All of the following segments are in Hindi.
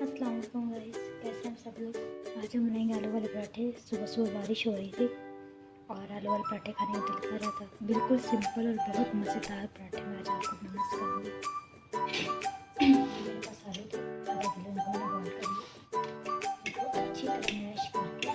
अस्सलाम वालेकुम गाइस, कैसे हैं सब लोग। आज हम बनाएंगे आलू वाले पराठे। सुबह सुबह बारिश हो रही थी और आलू वाले पराठे खाने का दिल कर रहा था। बिल्कुल सिंपल और बहुत मज़ेदार पराठे मैं आज आपको बनाना सिखाऊंगी। मेरे पास आलू थे, आधे किलो इनको मैंने बॉईल कर लिया। इनको अच्छी तरह मैश करके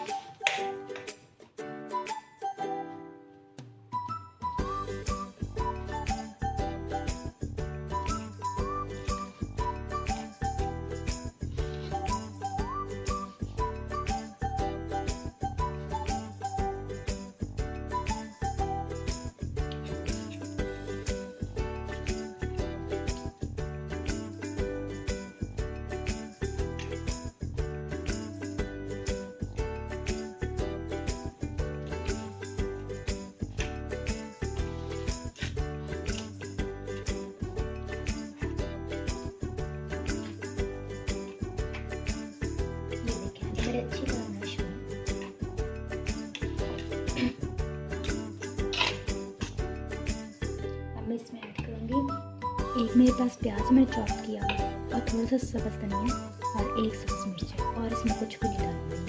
अच्छी तरह मैश हो। अब मैं इसमें ऐड करूँगी एक मेरे पास प्याज मैंने चॉप किया और थोड़ा सा सब्ज़ धनिया और एक सब्ज़ मिर्च और इसमें कुछ भी नहीं डालूंगी।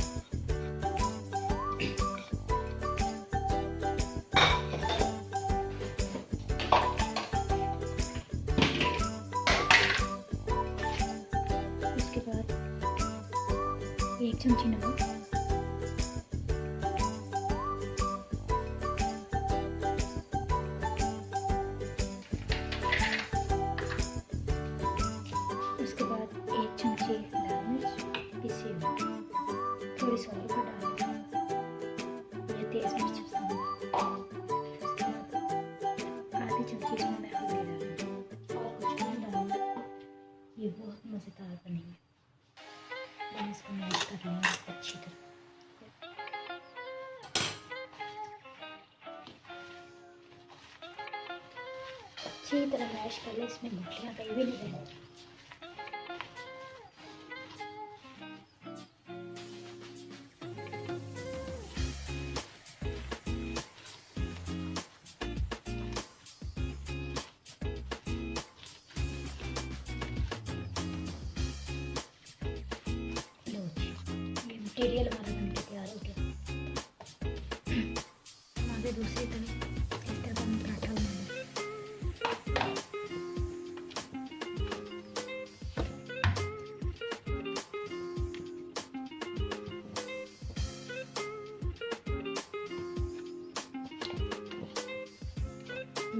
उसके बाद एक चमची नमक, उसके बाद एक चमची लाल मिर्च पीसी हुई, थोड़ी सी और डाल दें, मुझे तेज मिर्च पसंद है। उसके बाद आधी चमची इसमें मैं हल्दी डालूंगी और कुछ नहीं डालूंगी। ये बहुत मज़ेदार बनेंगे। मैं इसको मैश कर रही हूँ अच्छी तरह। अच्छी तरह मैश कर ले, इसमें गुठलियाँ कहीं भी नहीं रहेंगी। मटेरियल हमारा बनके तैयार हो गया। आगे दूसरी तरफ इस तरह हम पराठा बनाएंगे।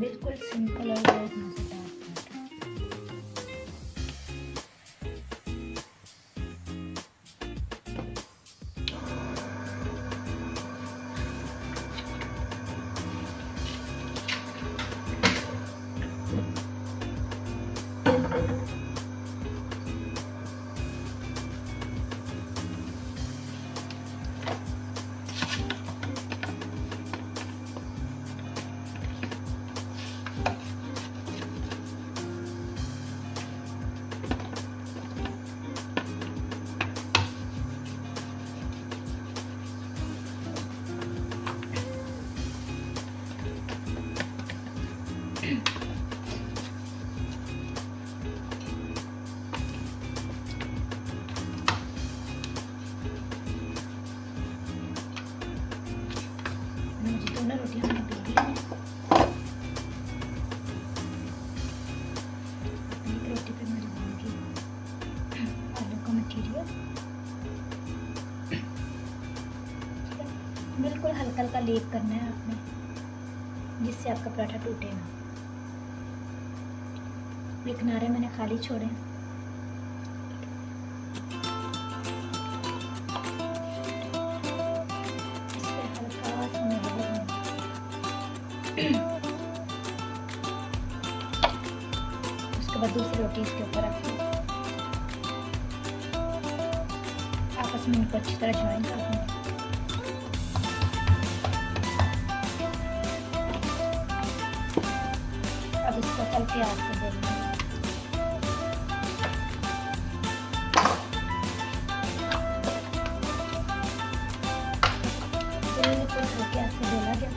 बिल्कुल सिंपल और बहुत मज़ेदार पराठा। मुझे दोनों रोटियां मैंने बेल ली हैं। एक रोटी पे मैं लगाऊंगी आलू का मटीरियल। बिल्कुल हल्का हल्का लेप करना है आपने, जिससे आपका पराठा टूटे ना। ये किनारे मैंने खाली छोड़े हैं। इस पे हल्का सा मैदा लगाऊंगी। उसके बाद दूसरी रोटी इसके ऊपर रखूंगी। आपस में इनको अच्छी तरह ज्वाइन कर दूंगी। अब इसको तल के आग पे देंगे। बिल्कुल हल्के आग से बेला गया।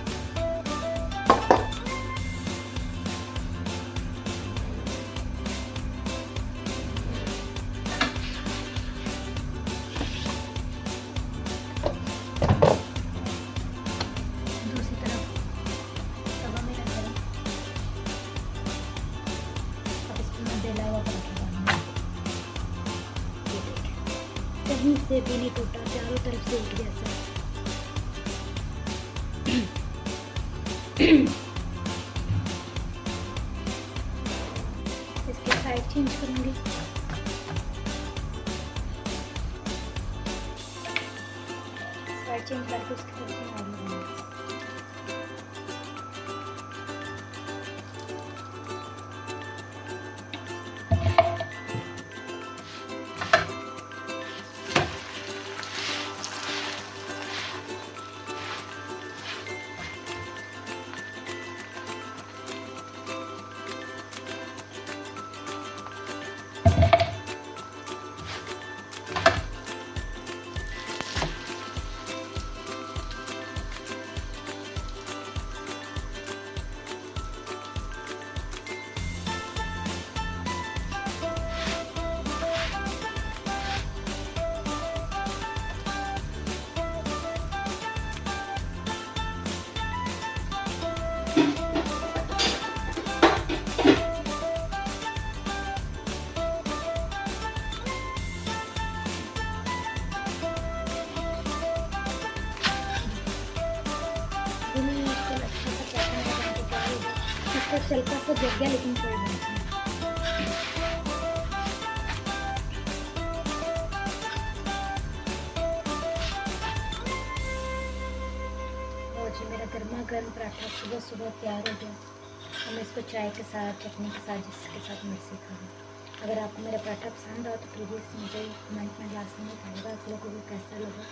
कहीं से भी नहीं टूटा, चारों तरफ से एक जैसा। इसके साइड चेंज करूँगी। साइड चेंज करके उसकी तरफ से आलू बनाऊंगी। हल्का सा जग गया लेकिन कोई बात नहीं। और जी मेरा गर्मा गर्म पराठा सुबह सुबह तैयार हो गया। और मैं इसको चाय के साथ, चटनी के साथ, जिसके साथ मर्जी खाऊँ। अगर आपको मेरा पराठा पसंद हो तो प्लीज़ मुझे कमेंट में लास्ट में बताइएगा आप लोगों को कैसा लगा।